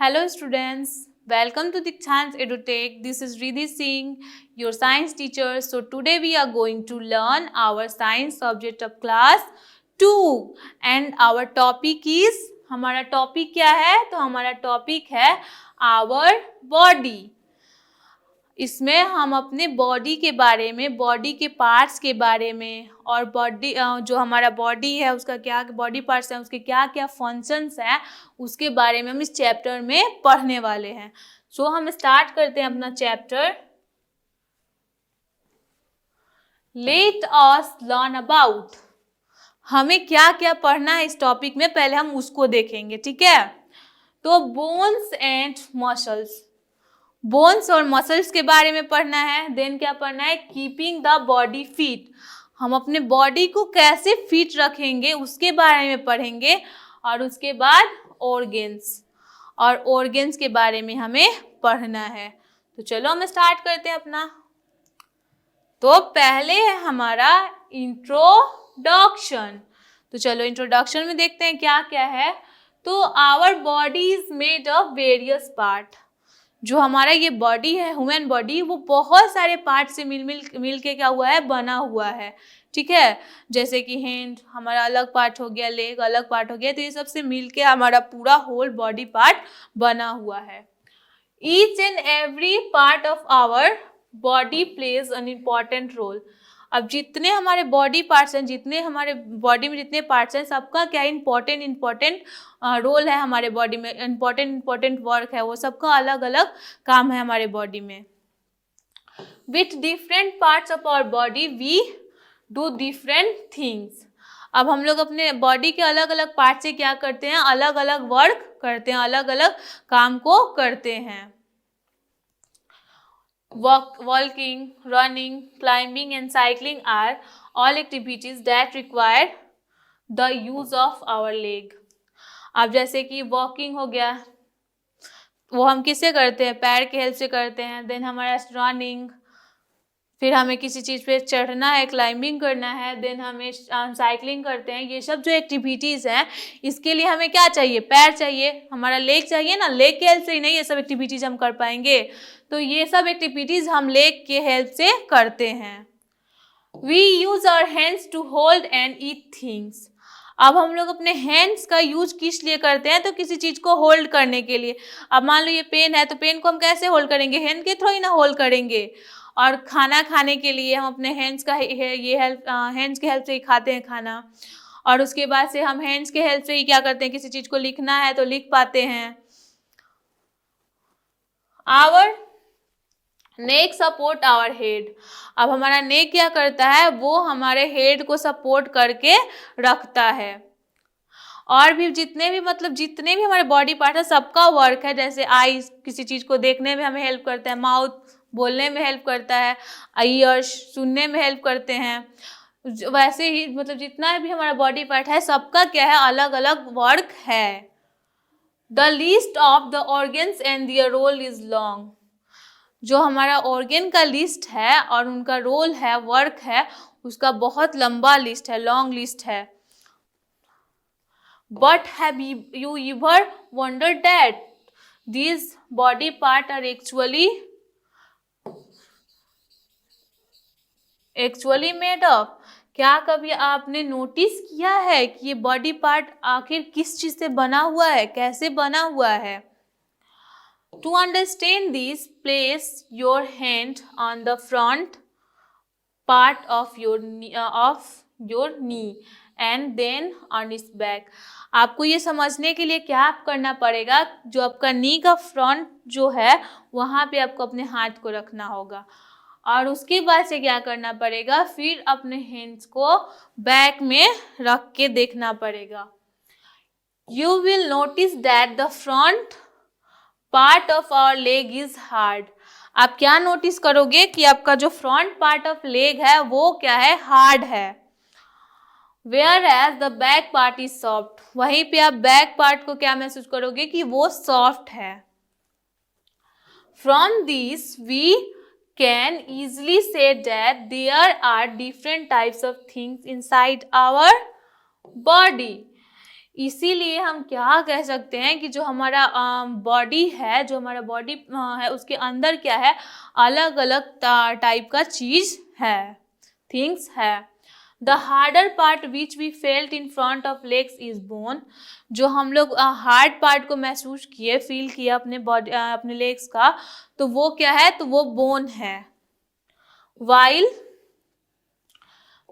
Hello students, welcome to Dikshant's EduTech. This is Riddhi Singh, your science teacher. So today we are going to learn our science subject of class 2 and our topic is, हमारा topic क्या है? तो हमारा topic है our body. इसमें हम अपने body के बारे में, बॉडी के पार्ट्स के बारे में और बॉडी जो हमारा बॉडी है उसका क्या बॉडी पार्ट्स हैं उसके क्या क्या फंक्शंस हैं उसके बारे में हम इस चैप्टर में पढ़ने वाले हैं। सो हम स्टार्ट करते हैं अपना chapter. Let us learn about, हमें क्या क्या पढ़ना है इस टॉपिक में, पहले हम उसको देखेंगे, ठीक है। तो बोन्स एंड मसल्स, बोन्स और मसल्स के बारे में पढ़ना है। देन क्या पढ़ना है, कीपिंग द बॉडी फिट, हम अपने बॉडी को कैसे फिट रखेंगे उसके बारे में पढ़ेंगे। और उसके बाद ऑर्गेन्स, और ऑर्गेन्स के बारे में हमें पढ़ना है। तो चलो हम स्टार्ट करते हैं अपना। तो पहले है हमारा इंट्रोडक्शन। तो चलो इंट्रोडक्शन में देखते हैं क्या क्या है। तो our body is made of various part, जो हमारा ये बॉडी है, ह्यूमन बॉडी, वो बहुत सारे पार्ट से मिल के क्या हुआ है, बना हुआ है, ठीक है। जैसे कि हैंड हमारा अलग पार्ट हो गया, लेग अलग पार्ट हो गया, तो ये सब से मिल के हमारा पूरा होल बॉडी पार्ट बना हुआ है। Each and every part of our body plays an important role. अब जितने हमारे बॉडी पार्ट्स हैं, जितने हमारे बॉडी में जितने पार्ट्स हैं, सबका क्या इम्पॉर्टेंट रोल है हमारे बॉडी में, इम्पॉर्टेंट वर्क है, वो सबका अलग अलग काम है हमारे बॉडी में। With different parts of our body we do different things. अब हम लोग अपने बॉडी के अलग अलग पार्ट से क्या करते हैं, अलग अलग वर्क करते हैं, अलग अलग काम को करते हैं। Walking, running, climbing and cycling are all activities that require the use of our leg. अब जैसे कि वॉकिंग हो गया, वो हम किससे करते हैं, पैर के हेल्प से करते हैं। देन हमारा रनिंग, फिर हमें किसी चीज़ पे चढ़ना है, क्लाइंबिंग करना है, देन हमें साइकिलिंग करते हैं। ये सब जो एक्टिविटीज़ हैं इसके लिए हमें क्या चाहिए, पैर चाहिए, हमारा लेग चाहिए ना। लेग के हेल्प से ही नहीं ये सब एक्टिविटीज़ हम कर पाएंगे, तो ये सब एक्टिविटीज़ हम लेग के हेल्प से करते हैं। We use our hands to hold and eat things. अब हम लोग अपने हैंड्स का यूज किस लिए करते हैं, तो किसी चीज़ को होल्ड करने के लिए। अब मान लो ये पेन है, तो पेन को हम कैसे होल्ड करेंगे, हैंड के थ्रू ही ना होल्ड करेंगे। और खाना खाने के लिए हम अपने हैंड्स का हैंड्स के हेल्प से ही खाते हैं खाना। और उसके बाद से हम हैंड्स के हेल्प से ही क्या करते हैं, किसी चीज़ को लिखना है तो लिख पाते हैं। Our neck support our head, अब हमारा नेक क्या करता है, वो हमारे हेड को सपोर्ट करके रखता है। और भी जितने भी हमारे बॉडी पार्ट है सबका वर्क है। जैसे आईज किसी चीज़ को देखने में हमें हेल्प करता है, माउथ बोलने में हेल्प करता है, ईयर्स सुनने में हेल्प करते हैं। वैसे ही जितना भी हमारा बॉडी पार्ट है सबका क्या है, अलग अलग वर्क है। The list of the organs and their role is long, जो हमारा ऑर्गन का लिस्ट है और उनका रोल है, वर्क है, उसका बहुत लंबा लिस्ट है, लॉन्ग लिस्ट है। But have you ever wondered that these body part are actually made of, क्या कभी आपने नोटिस किया है कि ये बॉडी पार्ट आखिर किस चीज से बना हुआ है, कैसे बना हुआ है। To understand this, place your hand on the front part of your knee and then on its back. आपको ये समझने के लिए क्या करना पड़ेगा, जो आपका नी का फ्रंट जो है वहाँ पे आपको अपने हाथ को रखना होगा। और उसके बाद से क्या करना पड़ेगा, फिर अपने हैंड्स को बैक में रख के देखना पड़ेगा। You will notice that the front part of our leg is hard. आप क्या नोटिस करोगे कि आपका जो फ्रंट पार्ट ऑफ लेग है वो क्या है, हार्ड है। Whereas the back part is soft, वहीं पे आप बैक पार्ट को क्या महसूस करोगे कि वो सॉफ्ट है। From this we can easily say that there are different types of things inside our body. इसीलिए हम क्या कह सकते हैं कि जो हमारा बॉडी है, जो हमारा बॉडी है, उसके अंदर क्या है, अलग अलग टाइप का चीज है, थिंग्स है। The harder part which we felt in front of legs is bone. जो हम लोग हार्ड पार्ट को महसूस किए, फील किया अपने बॉडी, अपने लेग्स का, तो वो क्या है, तो वो बोन है। While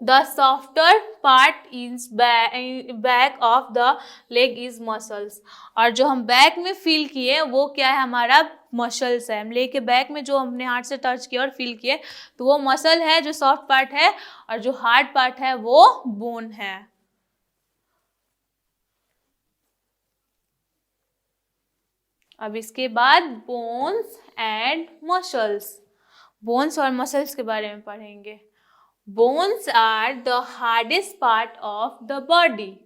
the softer part is back of the leg is muscles. और जो हम बैक में फील किए वो क्या है, हमारा मसल्स है। हम लेग के बैक में जो हमने हाथ से टच किया और फील किए, तो वो मसल है जो सॉफ्ट पार्ट है, और जो हार्ड पार्ट है वो बोन है। अब इसके बाद बोन्स एंड मसल्स, बोन्स और मसल्स के बारे में पढ़ेंगे। Bones are the hardest part of the body.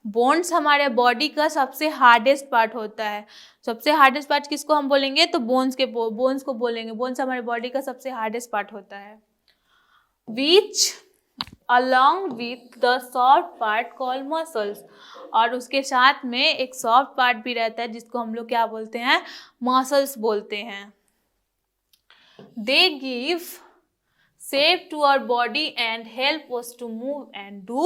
Bones हमारे बॉडी का सबसे हार्डेस्ट पार्ट होता है। सबसे हार्डेस्ट पार्ट किसको हम बोलेंगे, तो बोन्स को बोलेंगे। बोन्स हमारे बॉडी का सबसे हार्डेस्ट पार्ट होता है। Which along with the soft part called muscles. और उसके साथ में एक सॉफ्ट पार्ट भी रहता है जिसको हम लोग क्या बोलते हैं, मसल्स बोलते हैं। They give shape to our body and help us to move and do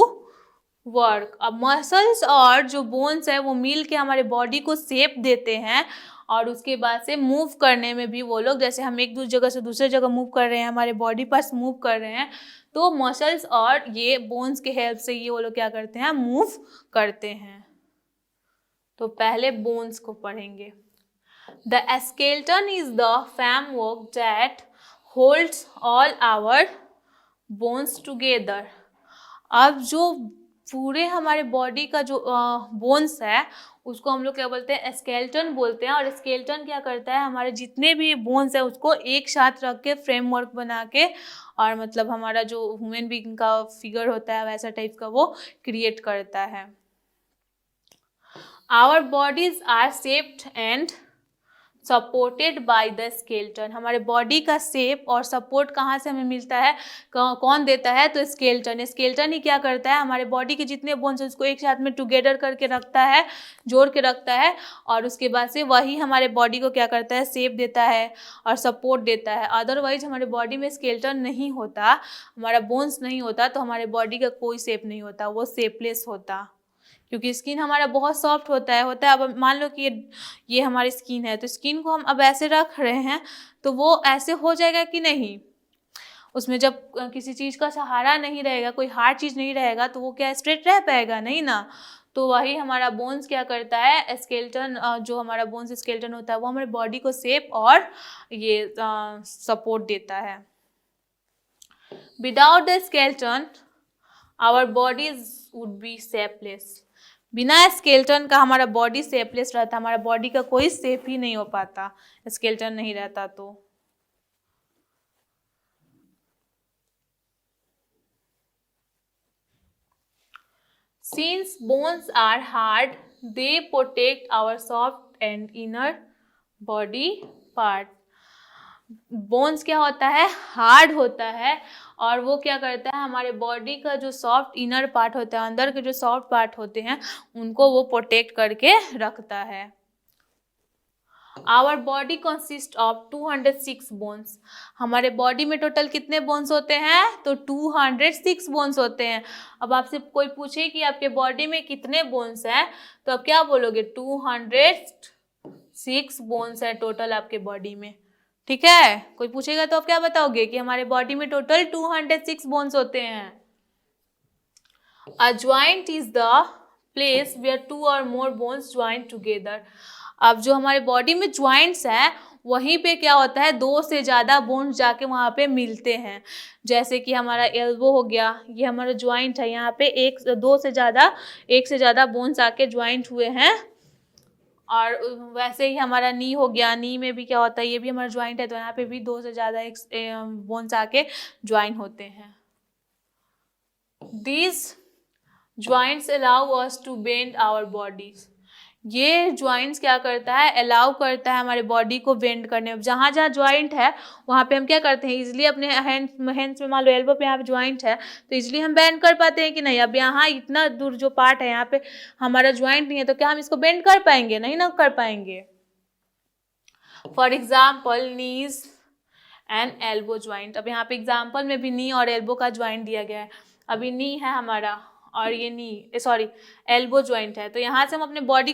work। अब मसल्स और जो बोन्स है वो मिल के हमारे बॉडी को शेप देते हैं, और उसके बाद से मूव करने में भी वो लोग, जैसे हम एक जगह से दूसरे जगह मूव कर रहे हैं, हमारे बॉडी पार्ट्स मूव कर रहे हैं, तो मसल्स और ये बोन्स के हेल्प से ये वो लोग क्या करते हैं, मूव करते हैं। तो पहले बोन्स को पढ़ेंगे। The skeleton is the framework that holds all our bones together। अब जो पूरे हमारे बॉडी का जो बोन्स है उसको हम लोग क्या बोलते हैं, स्केलेटन बोलते हैं। और स्केलेटन क्या करता है, हमारे जितने भी बोन्स है उसको एक साथ रख के फ्रेमवर्क बना के, और मतलब हमारा जो ह्यूमन बीइंग का फिगर होता है वैसा टाइप का वो क्रिएट करता है। Our bodies are shaped and supported by the skeleton. हमारे बॉडी का शेप और सपोर्ट कहाँ से हमें मिलता है, कौन देता है, तो स्केलेटन। स्केलेटन ही क्या करता है, हमारे बॉडी के जितने बोन्स हैं उसको एक साथ में टुगेदर करके रखता है, जोड़ के रखता है, और उसके बाद से वही हमारे बॉडी को क्या करता है, शेप देता है और सपोर्ट देता है। अदरवाइज हमारे बॉडी में स्केलेटन नहीं होता, हमारा बोन्स नहीं होता, तो हमारे बॉडी का कोई शेप नहीं होता, वो शेपलेस होता। क्योंकि स्किन हमारा बहुत सॉफ्ट होता है। अब मान लो कि ये हमारी स्किन है, तो स्किन को हम अब ऐसे रख रहे हैं तो वो ऐसे हो जाएगा कि नहीं, उसमें जब किसी चीज़ का सहारा नहीं रहेगा, कोई हार्ड चीज़ नहीं रहेगा, तो वो क्या स्ट्रेट रह पाएगा, नहीं ना। तो वही हमारा बोन्स क्या करता है, स्केलेटन, जो हमारा बोन्स स्केलेटन होता है वो हमारे बॉडी को शेप और ये सपोर्ट देता है। Without the skeleton our bodies would be shapeless. बिना स्केलेटन का हमारा बॉडी शेपलेस रहता, हमारा बॉडी का कोई शेप ही नहीं हो पाता स्केलेटन नहीं रहता तो। Since bones are hard, they protect our soft and inner body part। Bones क्या होता है, हार्ड होता है, और वो क्या करता है, हमारे बॉडी का जो सॉफ्ट इनर पार्ट होता है, अंदर के जो सॉफ्ट पार्ट होते हैं उनको वो प्रोटेक्ट करके रखता है। Our body consist of 206 bones. हमारे बॉडी में टोटल कितने बोन्स होते हैं, तो 206 बोन्स होते हैं। अब आपसे कोई पूछे कि आपके बॉडी में कितने बोन्स हैं, तो आप क्या बोलोगे, 206 बोन्स है टोटल आपके बॉडी में। ठीक है, कोई पूछेगा तो आप क्या बताओगे कि हमारे बॉडी में टोटल 206 बोन्स होते हैं। A joint is the place where 2 or more bones join together. अब जो हमारे बॉडी में ज्वाइंट्स हैं वहीं पे क्या होता है, 2 से ज़्यादा बोन्स जाके वहाँ पे मिलते हैं। जैसे कि हमारा एल्बो हो गया, ये हमारा ज्वाइंट है, यहाँ पे एक से ज़्यादा बोन्स आके ज्वाइंट हुए हैं। और वैसे ही हमारा नी हो गया, नी में भी क्या होता है, ये भी हमारा ज्वाइंट है, तो यहाँ पे भी 2 से ज़्यादा बोन्स आके ज्वाइन होते हैं। These joints allow us to bend our bodies। ये ज्वाइंट्स क्या करता है, अलाउ करता है हमारे बॉडी को बेंड करने में। जहाँ जहाँ ज्वाइंट है वहाँ पे हम क्या करते हैं, इजीली अपने हैंड्स में, मान लो एल्बो पे यहाँ पे ज्वाइंट है तो इजीली हम बेंड कर पाते हैं कि नहीं। अब यहाँ इतना दूर जो पार्ट है यहाँ पे हमारा ज्वाइंट नहीं है तो क्या हम इसको बेंड कर पाएंगे, नहीं ना कर पाएंगे। For example knees and elbow joint. अब यहाँ पे एग्जाम्पल में भी नी और एल्बो का ज्वाइंट दिया गया है। अभी नी है हमारा और ये नी सॉरी एल्बो ज्वाइंट है, तो यहाँ से हम अपने बॉडी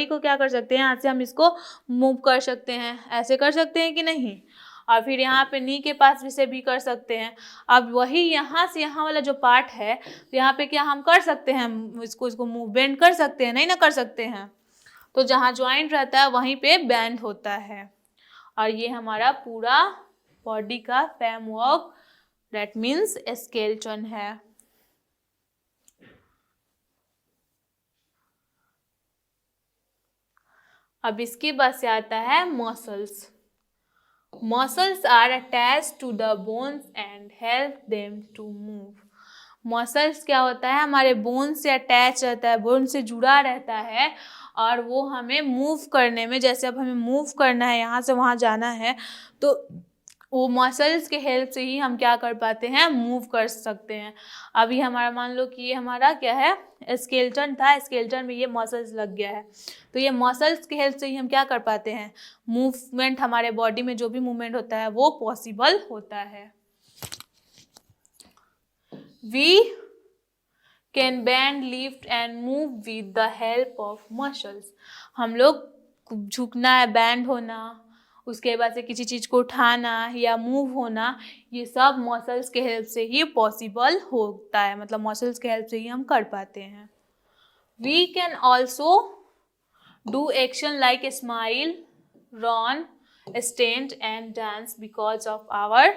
को क्या कर सकते हैं, यहाँ से हम इसको मूव कर सकते हैं, ऐसे कर सकते हैं कि नहीं। और फिर यहाँ पे नी के पास भी से भी कर सकते हैं। अब वही यहाँ से यहाँ वाला जो पार्ट है तो यहाँ पे क्या हम कर सकते हैं, इसको मूव बेंड कर सकते हैं, नहीं ना कर सकते हैं। तो जहाँ ज्वाइंट रहता है वहीं पे बेंड होता है। और ये हमारा पूरा बॉडी का फ्रेमवर्क, दैट मीन्स स्केलेटन है। अब इसके बाद से आता है muscles. Muscles are attached to the bones and help them to move. Muscles क्या होता है, हमारे बोन से अटैच रहता है, बोन से जुड़ा रहता है और वो हमें मूव करने में, जैसे अब हमें मूव करना है, यहाँ से वहाँ जाना है, तो वो मसल्स के हेल्प से ही हम क्या कर पाते हैं, मूव कर सकते हैं। अभी हमारा मान लो कि ये हमारा क्या है, स्केलेटन था, स्केलेटन में ये मसल्स लग गया है, तो ये मसल्स के हेल्प से ही हम क्या कर पाते हैं, मूवमेंट, हमारे बॉडी में जो भी मूवमेंट होता है वो पॉसिबल होता है। We can bend, lift and move with the help of muscles. हम लोग झुकना है, बैंड होना, उसके बाद से किसी चीज़ को उठाना या मूव होना, ये सब मसल्स के हेल्प से ही पॉसिबल होता है, मतलब मसल्स के हेल्प से ही हम कर पाते हैं। We can also do action like smile, run, stand and dance because of our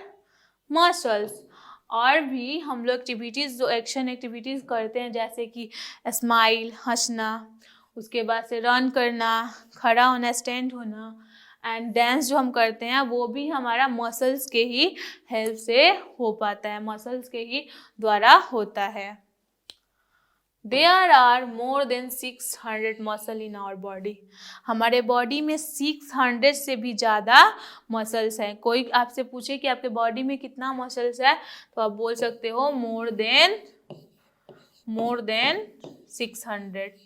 muscles. और भी हम लोग एक्टिविटीज़, जो एक्शन एक्टिविटीज़ करते हैं, जैसे कि स्माइल, हंसना, उसके बाद से रन करना, खड़ा होना, स्टैंड होना, एंड डांस जो हम करते हैं वो भी हमारा मसल्स के ही हेल्प से हो पाता है, मसल्स के ही द्वारा होता है। There are more than 600 muscle in our body. हमारे बॉडी में 600 से भी ज़्यादा मसल्स हैं। कोई आपसे पूछे कि आपके बॉडी में कितना मसल्स है तो आप बोल सकते हो मोर देन 600।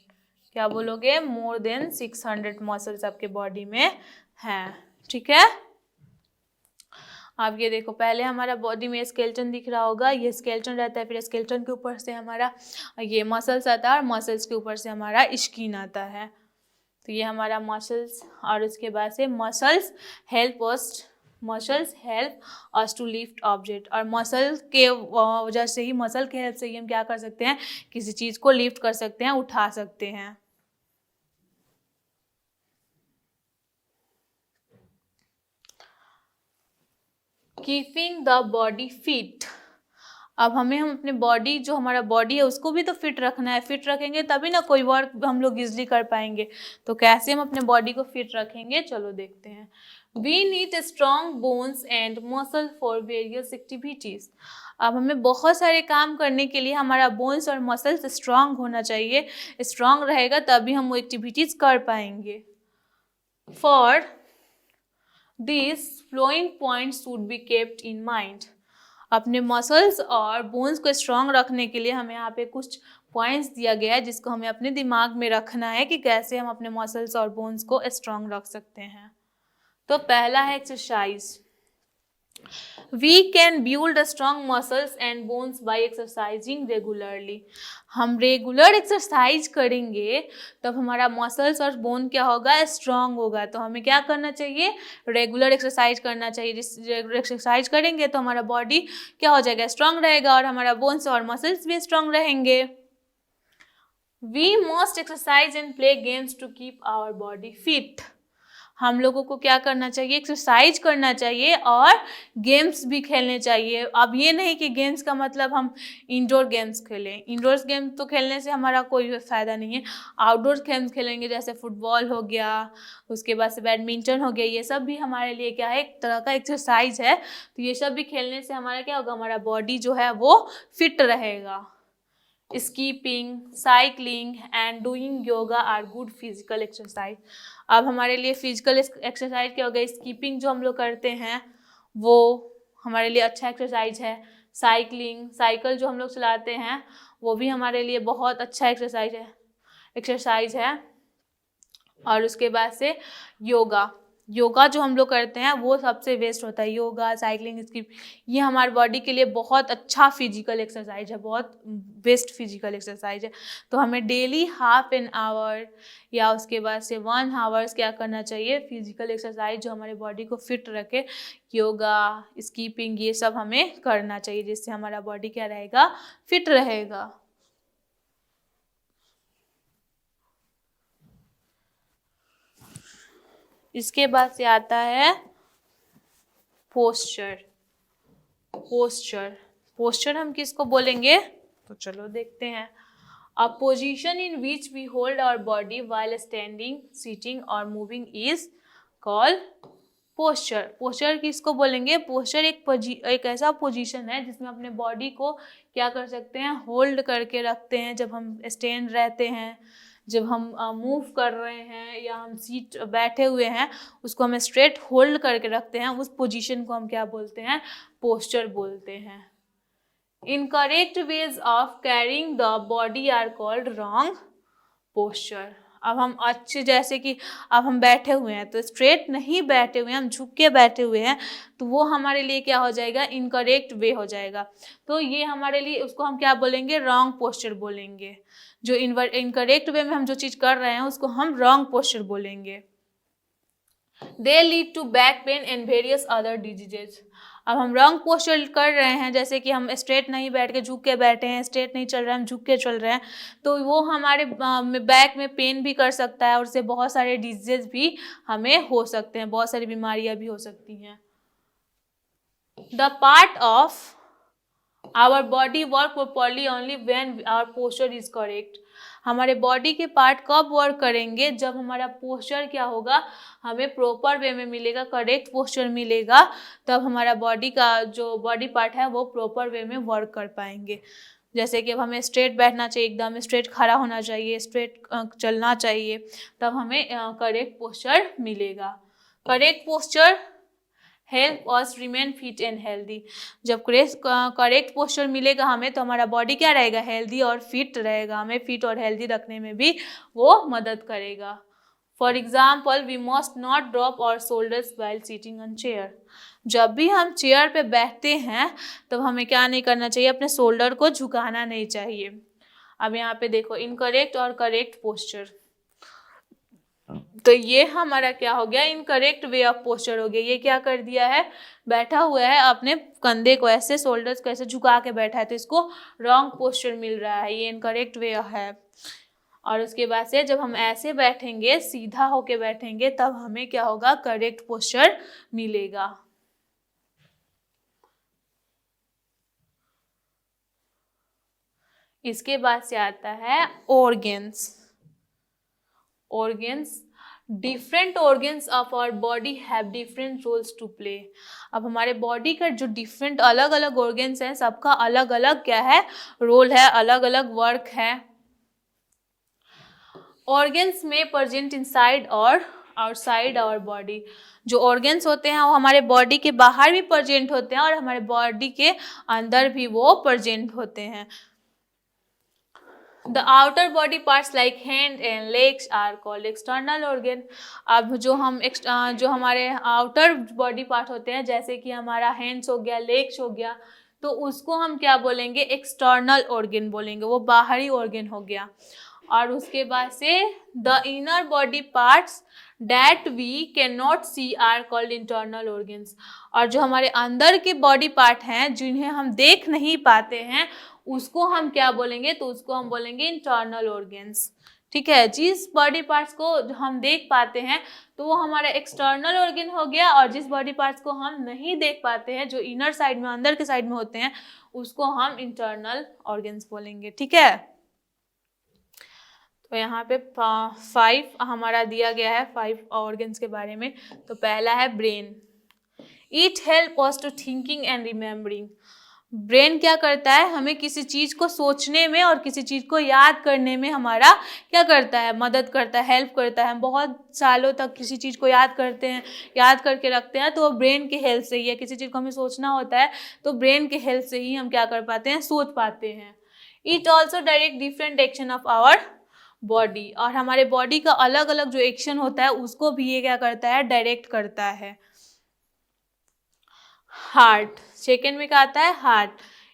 क्या बोलोगे, मोर देन 600 मसल्स आपके बॉडी में हैं, ठीक है। अब ये देखो, पहले हमारा बॉडी में स्केलेटन दिख रहा होगा, ये स्केलेटन रहता है, फिर स्केलेटन के ऊपर से हमारा ये मसल्स आता है और मसल्स के ऊपर से हमारा स्किन आता है। तो ये हमारा मसल्स, और उसके बाद से muscles help us to lift object. और मसल के वजह से ही, मसल के हेल्प से ही हम क्या कर सकते हैं, किसी चीज़ को लिफ्ट कर सकते हैं, उठा सकते हैं। Keeping the body fit. अब हम अपने बॉडी, जो हमारा बॉडी है उसको भी तो फिट रखना है। फिट रखेंगे तभी ना कोई वर्क हम लोग इजली कर पाएंगे। तो कैसे हम अपने बॉडी को फिट रखेंगे, चलो देखते हैं। We need strong bones and muscle for various activities. अब हमें बहुत सारे काम करने के लिए हमारा बोन्स और मसल्स स्ट्रॉन्ग होना चाहिए। स्ट्रॉन्ग रहेगा तभी हम वो एक्टिविटीज़ कर पाएंगे। For this following points should be kept in mind. अपने मसल्स और बोन्स को स्ट्रॉन्ग रखने के लिए हमें यहाँ पे कुछ पॉइंट्स दिया गया है जिसको हमें अपने दिमाग में रखना है कि कैसे हम अपने मसल्स और बोन्स को स्ट्रॉन्ग रख सकते हैं। तो पहला है exercise. We can build strong muscles and bones by exercising regularly. हम रेगुलर एक्सरसाइज करेंगे तब हमारा मसल्स और बोन क्या होगा, स्ट्रॉन्ग होगा। तो हमें क्या करना चाहिए, रेगुलर एक्सरसाइज करना चाहिए। जिस रेगुलर एक्सरसाइज करेंगे तो हमारा बॉडी क्या हो जाएगा, स्ट्रॉन्ग रहेगा और हमारा बोन्स और मसल्स भी स्ट्रॉन्ग रहेंगे। We must exercise and play games to keep our body fit. हम लोगों को क्या करना चाहिए, एक्सरसाइज करना चाहिए और गेम्स भी खेलने चाहिए। अब ये नहीं कि गेम्स का मतलब हम इंडोर गेम्स खेलें। इंडोर गेम तो खेलने से हमारा कोई फ़ायदा नहीं है। आउटडोर गेम्स खेलेंगे, जैसे फुटबॉल हो गया, उसके बाद से बैडमिंटन हो गया, ये सब भी हमारे लिए क्या है, एक तरह का एक्सरसाइज है। तो ये सब भी खेलने से हमारा क्या होगा, हमारा बॉडी जो है वो फिट रहेगा। Skipping, cycling and doing yoga are good physical exercise. अब हमारे लिए फिजिकल एक्सरसाइज क्या हो गया, स्कीपिंग जो हम लोग करते हैं वो हमारे लिए अच्छा एक्सरसाइज है। साइकिलिंग, साइकिल जो हम लोग चलाते हैं वो भी हमारे लिए बहुत अच्छा एक्सरसाइज है। और उसके बाद से योगा, योगा जो हम लोग करते हैं वो सबसे बेस्ट होता है। योगा, साइकिलिंग, स्किप, ये हमारे बॉडी के लिए बहुत अच्छा फिजिकल एक्सरसाइज है, बहुत बेस्ट फिजिकल एक्सरसाइज है। तो हमें डेली हाफ एन आवर या उसके बाद से 1 आवर्स क्या करना चाहिए, फिजिकल एक्सरसाइज जो हमारे बॉडी को फिट रखे, योगा, स्कीपिंग, ये सब हमें करना चाहिए, जिससे हमारा बॉडी क्या रहेगा, फिट रहेगा। इसके बाद से आता है पोस्चर। पोस्चर हम किसको बोलेंगे, तो चलो देखते हैं। A position in which we hold our body while standing, sitting और moving is called posture. Posture किसको बोलेंगे, पोस्चर एक ऐसा पोजीशन है जिसमें अपने बॉडी को क्या कर सकते हैं, होल्ड करके रखते हैं। जब हम स्टैंड रहते हैं, जब हम मूव कर रहे हैं या हम सीट बैठे हुए हैं, उसको हम स्ट्रेट होल्ड करके रखते हैं, उस पोजीशन को हम क्या बोलते हैं, पोस्चर बोलते हैं। Incorrect ways of carrying the body are called wrong posture. अब हम अच्छे, जैसे कि अब हम बैठे हुए हैं तो स्ट्रेट नहीं बैठे हुए हैं, हम झुक के बैठे हुए हैं, तो वो हमारे लिए क्या हो जाएगा, इनकरेक्ट वे हो जाएगा। तो ये हमारे लिए, उसको हम क्या बोलेंगे, रॉन्ग पोस्चर बोलेंगे। जो इनकरेक्ट वे में हम जो चीज़ कर रहे हैं उसको हम रॉन्ग पोस्चर बोलेंगे। They lead to back pain and various other diseases. अब हम रॉन्ग पोस्चर कर रहे हैं, जैसे कि हम स्ट्रेट नहीं बैठ के झुक के बैठे हैं, स्ट्रेट नहीं चल रहे हैं, हम झुक के चल रहे हैं, तो वो हमारे बैक में पेन भी कर सकता है और उससे बहुत सारे डिजीजेज भी हमें हो सकते हैं, बहुत सारी बीमारियां भी हो सकती हैं। The part of our body work properly only when our posture is correct. हमारे बॉडी के पार्ट कब वर्क करेंगे, जब हमारा पोस्चर क्या होगा, हमें प्रॉपर वे में मिलेगा, करेक्ट पोस्चर मिलेगा, तब हमारा बॉडी का जो बॉडी पार्ट है वो प्रॉपर वे में वर्क कर पाएंगे। जैसे कि अब हमें स्ट्रेट बैठना चाहिए, एकदम स्ट्रेट खड़ा होना चाहिए, स्ट्रेट चलना चाहिए, तब हमें करेक्ट पोस्चर मिलेगा। Correct posture help us remain fit and healthy. जब करेक्ट पोस्चर मिलेगा हमें, तो हमारा बॉडी क्या रहेगा, हेल्दी और फिट रहेगा, हमें फिट और हेल्दी रखने में भी वो मदद करेगा। For example, we must not drop our shoulders while sitting on chair. जब भी हम चेयर पे बैठते हैं तब हमें क्या नहीं करना चाहिए, अपने शोल्डर को झुकाना नहीं चाहिए। अब यहाँ पे देखो, इनकरेक्ट और करेक्ट पोस्चर, तो ये हमारा क्या हो गया, इनकरेक्ट वे ऑफ पोस्चर हो गया। ये क्या कर दिया है, बैठा हुआ है, अपने कंधे को ऐसे, शोल्डर्स को ऐसे झुका के बैठा है, तो इसको रॉन्ग पोस्चर मिल रहा है, ये इनकरेक्ट वे है। और उसके बाद से जब हम ऐसे बैठेंगे, सीधा होके बैठेंगे, तब हमें क्या होगा, करेक्ट पोस्चर मिलेगा। इसके बाद से आता है organs. Different organs of our body have different roles to play. अब हमारे बॉडी का जो डिफरेंट अलग अलग ऑर्गन्स हैं, सबका अलग अलग क्या है, रोल है, अलग अलग वर्क है। ऑर्गन्स में प्रेजेंट इनसाइड और आउटसाइड आवर बॉडी। जो ऑर्गन्स होते हैं वो हमारे बॉडी के बाहर भी प्रेजेंट होते हैं और हमारे बॉडी के अंदर भी वो प्रेजेंट होते हैं। The outer body parts like hand and legs are called external organ। अब जो हमारे outer body part होते हैं, जैसे कि हमारा hands हो गया, legs हो गया, तो उसको हम क्या बोलेंगे, एक्सटर्नल ऑर्गन बोलेंगे, वो बाहरी ऑर्गन हो गया। और उसके बाद से the inner body parts that we can not see are called internal organs. और जो हमारे अंदर के बॉडी पार्ट हैं, जिन्हें हम देख नहीं पाते हैं, उसको हम क्या बोलेंगे, तो उसको हम बोलेंगे इंटरनल ऑर्गन्स। ठीक है, जिस बॉडी पार्ट्स को हम देख पाते हैं तो वो हमारा एक्सटर्नल ऑर्गन हो गया, और जिस बॉडी पार्ट्स को हम नहीं देख पाते हैं, जो इनर साइड में, अंदर के साइड में होते हैं, उसको हम इंटरनल ऑर्गन्स बोलेंगे। ठीक है, तो यहाँ पे 5 हमारा दिया गया है, 5 ऑर्गन्स के बारे में। तो पहला है brain. It help us to thinking and remembering. Brain क्या करता है, हमें किसी चीज को सोचने में और किसी चीज को याद करने में हमारा क्या करता है, मदद करता है, हेल्प करता है। हम बहुत सालों तक किसी चीज को याद करते हैं, याद करके रखते हैं, तो वो ब्रेन के हेल्प से ही है। किसी चीज को हमें सोचना होता है तो ब्रेन के हेल्प से ही हम क्या कर पाते हैं, सोच पाते हैं। It also direct different action of our body, और हमारे बॉडी का अलग अलग जो एक्शन होता है उसको भी ये क्या करता है, डायरेक्ट करता है। हार्ट, सेकेंड में क्या आता है, heart.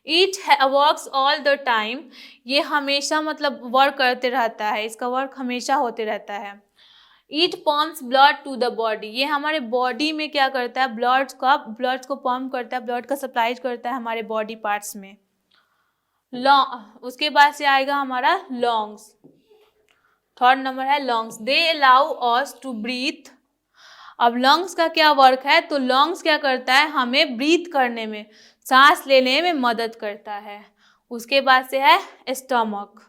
It works all the time, ये हमेशा मतलब वर्क करते रहता है, इसका वर्क हमेशा होते रहता है। It pumps blood to the body, ये हमारे बॉडी में क्या करता है, ब्लड को पम्प करता है, ब्लड का सप्लाई करता है हमारे बॉडी पार्ट्स में। उसके बाद से आएगा हमारा लंग्स, थर्ड नंबर है lungs. They allow us to breathe. अब लंग्स का क्या वर्क है, तो लंग्स क्या करता है, हमें ब्रीथ करने में, सांस लेने में मदद करता है। उसके बाद से है stomach.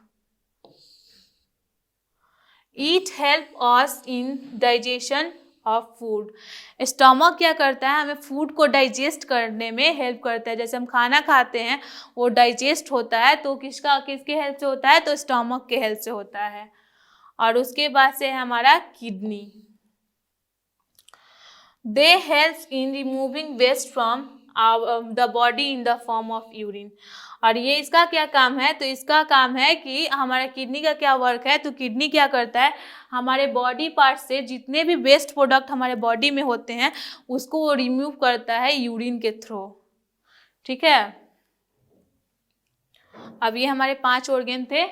Eat help us in digestion of food. Stomach क्या करता है, हमें फूड को डाइजेस्ट करने में हेल्प करता है। जैसे हम खाना खाते हैं वो डाइजेस्ट होता है तो किसके हेल्प से होता है, तो स्टमक के हेल्प से होता है। और उसके बाद से है हमारा kidney. They help in removing waste from the body in the form of urine. और ये इसका क्या काम है, तो इसका काम है कि हमारा किडनी का क्या वर्क है, तो किडनी क्या करता है, हमारे बॉडी पार्ट से जितने भी वेस्ट प्रोडक्ट हमारे बॉडी में होते हैं उसको वो रिमूव करता है यूरिन के थ्रू। ठीक है, अब ये हमारे 5 ऑर्गन थे,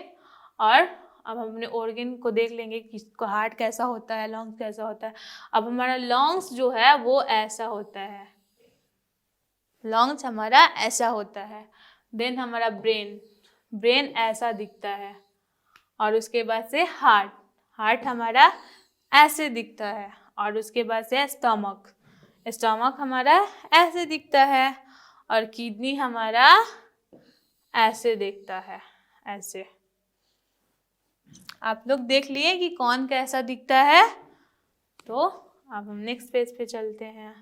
और अब हम अपने ऑर्गन को देख लेंगे कि हार्ट कैसा होता है, लंग्स कैसा होता है। अब हमारा लंग्स जो है वो ऐसा होता है, लंग्स हमारा ऐसा होता है। देन हमारा ब्रेन ऐसा दिखता है। और उसके बाद से हार्ट हमारा ऐसे दिखता है। और उसके बाद से स्टमक हमारा ऐसे दिखता है। और किडनी हमारा ऐसे दिखता है, ऐसे। आप लोग देख लिए कि कौन कैसा दिखता है। तो अब हम नेक्स्ट पेज पे चलते हैं।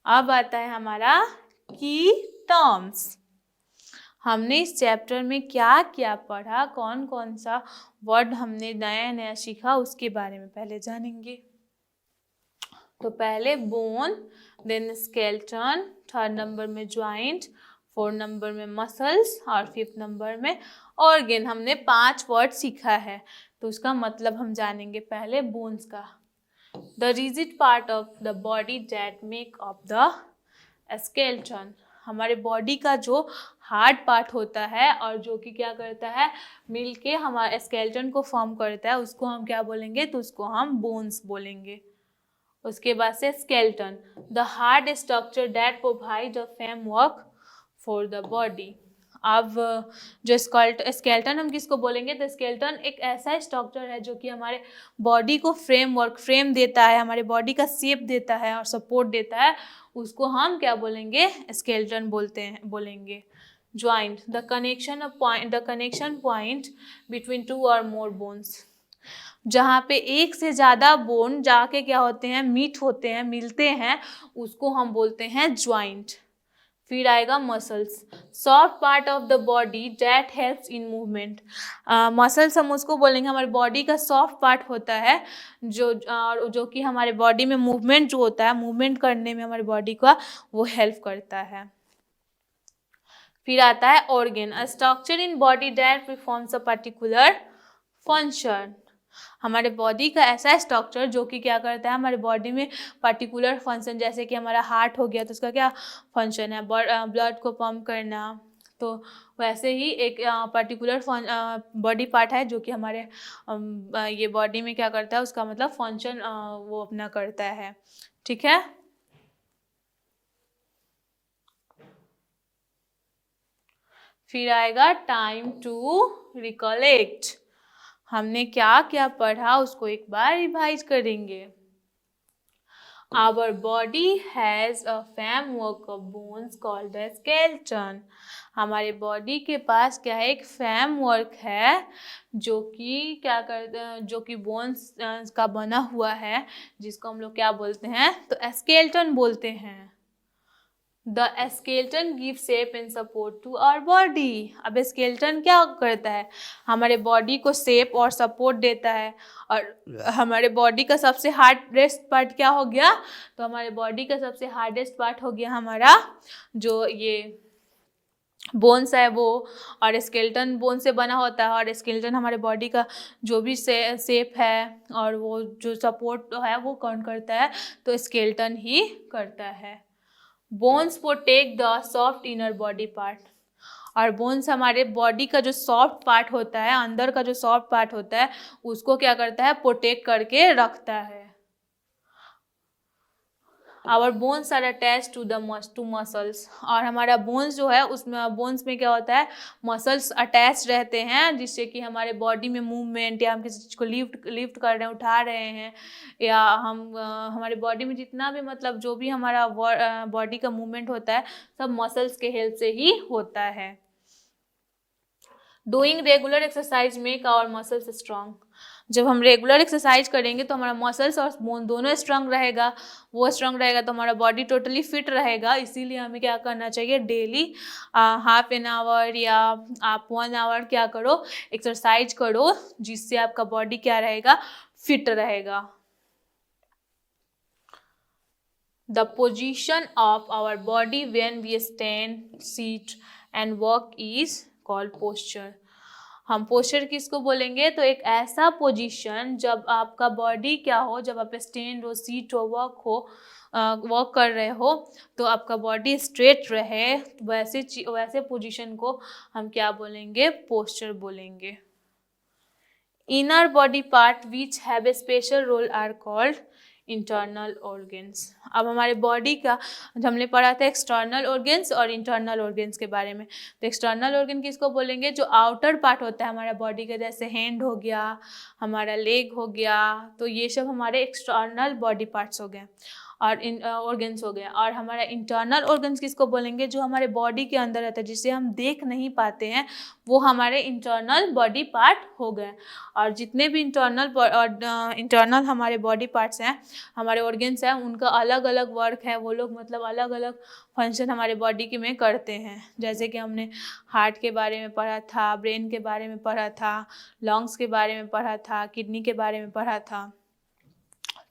अब आता है हमारा की टर्म्स। हमने इस चैप्टर में क्या क्या पढ़ा, कौन कौन सा वर्ड हमने नया नया सीखा, उसके बारे में पहले जानेंगे। तो पहले bone, then skeleton, third number में ज्वाइंट, 4 नंबर में मसल्स, और 5th नंबर में ऑर्गन। हमने 5 वर्ड सीखा है, तो उसका मतलब हम जानेंगे। पहले बोन्स का, the rigid part of the body that make up the skeleton. हमारे बॉडी का जो हार्ड पार्ट होता है और जो कि क्या करता है, मिलके हमारे स्केलेटन को फॉर्म करता है, उसको हम क्या बोलेंगे, तो उसको हम बोन्स बोलेंगे। उसके बाद से skeleton, the hard structure that provide a framework for the body. अब जो स्केलेटन हम किसको बोलेंगे, तो स्केलेटन एक ऐसा स्ट्रक्चर है जो कि हमारे बॉडी को फ्रेम देता है, हमारे बॉडी का शेप देता है और सपोर्ट देता है, उसको हम क्या बोलेंगे, स्केलेटन बोलेंगे। Joint, the connection point between 2 और मोर बोन्स। जहाँ पे एक से ज़्यादा बोन जाके क्या होते हैं, मीट होते हैं, मिलते हैं, उसको हम बोलते हैं ज्वाइंट। फिर आएगा muscles, soft part of the body that helps in movement. Muscles हम उसको बोलेंगे, हमारे बॉडी का सॉफ्ट पार्ट होता है जो कि हमारे बॉडी में मूवमेंट जो होता है, मूवमेंट करने में हमारे बॉडी का वो हेल्प करता है। फिर आता है organ, a structure in body that performs a particular function. हमारे बॉडी का ऐसा स्ट्रक्चर जो कि क्या करता है, हमारे बॉडी में पर्टिकुलर फंक्शन, जैसे कि हमारा हार्ट हो गया तो उसका क्या फंक्शन है, ब्लड को पंप करना। तो वैसे ही एक पर्टिकुलर बॉडी पार्ट है जो कि हमारे ये बॉडी में क्या करता है, उसका मतलब फंक्शन वो अपना करता है। ठीक है, फिर आएगा टाइम टू रिकलेक्ट। हमने क्या क्या पढ़ा उसको एक बार रिवाइज करेंगे। Our body has a framework of bones called the skeleton. हमारे बॉडी के पास क्या है, एक फ्रेमवर्क है जो कि क्या कर जो कि बोन्स का बना हुआ है, जिसको हम लोग क्या बोलते हैं, तो स्केलेटन बोलते हैं। The skeleton give shape and support to our body. अब स्केलेटन क्या करता है, हमारे बॉडी को शेप और सपोर्ट देता है। और हमारे बॉडी का सबसे हार्डेस्ट पार्ट क्या हो गया, तो हमारे बॉडी का सबसे हार्डेस्ट पार्ट हो गया हमारा जो ये बोन्स है वो, और स्केलेटन बोन से बना होता है। और स्केलेटन हमारे बॉडी का जो भी शेप है और वो जो सपोर्ट है वो कौन करता है, तो स्केलेटन ही करता है। Bones protect the soft inner body part. और बोन्स हमारे बॉडी का जो सॉफ्ट पार्ट होता है, अंदर का जो सॉफ्ट पार्ट होता है, उसको क्या करता है, प्रोटेक्ट करके रखता है। Our bones are attach to muscles. और हमारा बोन्स जो है उसमें बोन्स में क्या होता है, मसल्स अटैच रहते हैं, जिससे कि हमारे बॉडी में मूवमेंट या हम किसी चीज़ को लिफ्ट कर रहे हैं, उठा रहे हैं, या हम हमारे बॉडी में जितना भी मतलब जो भी हमारा बॉडी का मूवमेंट होता है सब मसल्स के हेल्प से ही होता है। Doing regular exercise make our muscles strong. जब हम रेगुलर एक्सरसाइज करेंगे तो हमारा मसल्स और बोन दोनों स्ट्रांग रहेगा। वो स्ट्रांग रहेगा तो हमारा बॉडी टोटली फिट रहेगा। इसीलिए हमें क्या करना चाहिए, डेली हाफ एन आवर या आप 1 आवर क्या करो, एक्सरसाइज करो, जिससे आपका बॉडी क्या रहेगा, फिट रहेगा। The position of our body when we stand, seat and walk is called posture. हम पोस्चर किसको बोलेंगे, तो एक ऐसा पोजीशन जब आपका बॉडी क्या हो, जब आप स्टैंड हो, सीट हो, वॉक कर रहे हो, तो आपका बॉडी स्ट्रेट रहे, वैसे पोजीशन को हम क्या बोलेंगे, पोस्चर बोलेंगे। Inner body part which have a special role are called internal organs. अब हमारे बॉडी का हमने पढ़ा था एक्सटर्नल ऑर्गेन्स और इंटरनल ऑर्गेन्स के बारे में। तो एक्सटर्नल ऑर्गेन किसको बोलेंगे, जो आउटर पार्ट होता है हमारा बॉडी का, जैसे हैंड हो गया, हमारा लेग हो गया, तो ये सब हमारे एक्सटर्नल बॉडी पार्ट्स हो गए और ऑर्गेन्स हो गए। और हमारा इंटरनल ऑर्गेन्स किसको बोलेंगे, जो हमारे बॉडी के अंदर रहता है, जिसे हम देख नहीं पाते हैं, वो हमारे इंटरनल बॉडी पार्ट हो गए। और जितने भी इंटरनल हमारे बॉडी पार्ट्स हैं, हमारे ऑर्गेन्स हैं, उनका अलग अलग वर्क है। वो लोग मतलब अलग अलग फंक्शन हमारे बॉडी के में करते हैं। जैसे कि हमने हार्ट के बारे में पढ़ा था, ब्रेन के बारे में पढ़ा था, लंग्स के बारे में पढ़ा था, किडनी के बारे में पढ़ा था।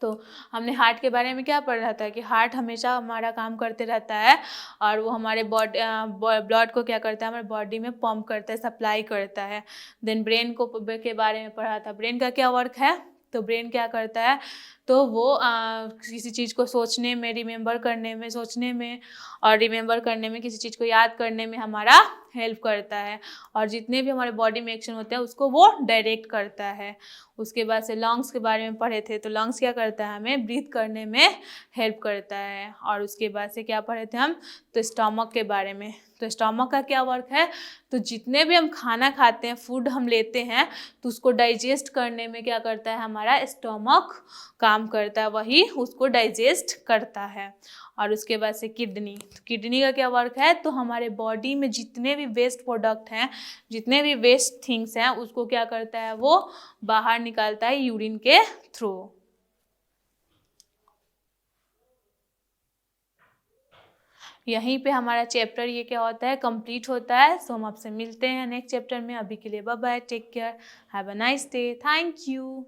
तो हमने हार्ट के बारे में क्या पढ़ रहा था कि हार्ट हमेशा हमारा काम करते रहता है और वो हमारे ब्लड को क्या करता है, हमारे बॉडी में पंप करता है, सप्लाई करता है। देन ब्रेन के बारे में पढ़ा था, ब्रेन का क्या वर्क है, तो ब्रेन क्या करता है, तो वो किसी चीज़ को सोचने में, रिमेंबर करने में, सोचने में और रिमेंबर करने में, किसी चीज़ को याद करने में हमारा हेल्प करता है। और जितने भी हमारे बॉडी में एक्शन होते हैं उसको वो डायरेक्ट करता है। उसके बाद से लंग्स के बारे में पढ़े थे, तो लंग्स क्या करता है, हमें ब्रीथ करने में हेल्प करता है। और उसके बाद से क्या पढ़े थे हम, तो स्टमक के बारे में। तो स्टमक का क्या वर्क है, तो जितने भी हम खाना खाते हैं, फूड हम लेते हैं, तो उसको डाइजेस्ट करने में क्या करता है, हमारा स्टमक काम करता है, वही उसको डाइजेस्ट करता है। और उसके बाद से किडनी, तो किडनी का क्या वर्क है, तो हमारे बॉडी में जितने भी वेस्ट प्रोडक्ट हैं, जितने भी वेस्ट थिंग्स हैं, उसको क्या करता है, वो बाहर निकालता है यूरिन के थ्रू। यहीं पे हमारा चैप्टर ये क्या होता है, कंप्लीट होता है। सो हम आपसे मिलते हैं नेक्स्ट चैप्टर में। अभी के लिए bye bye, take care, have a nice day, thank you.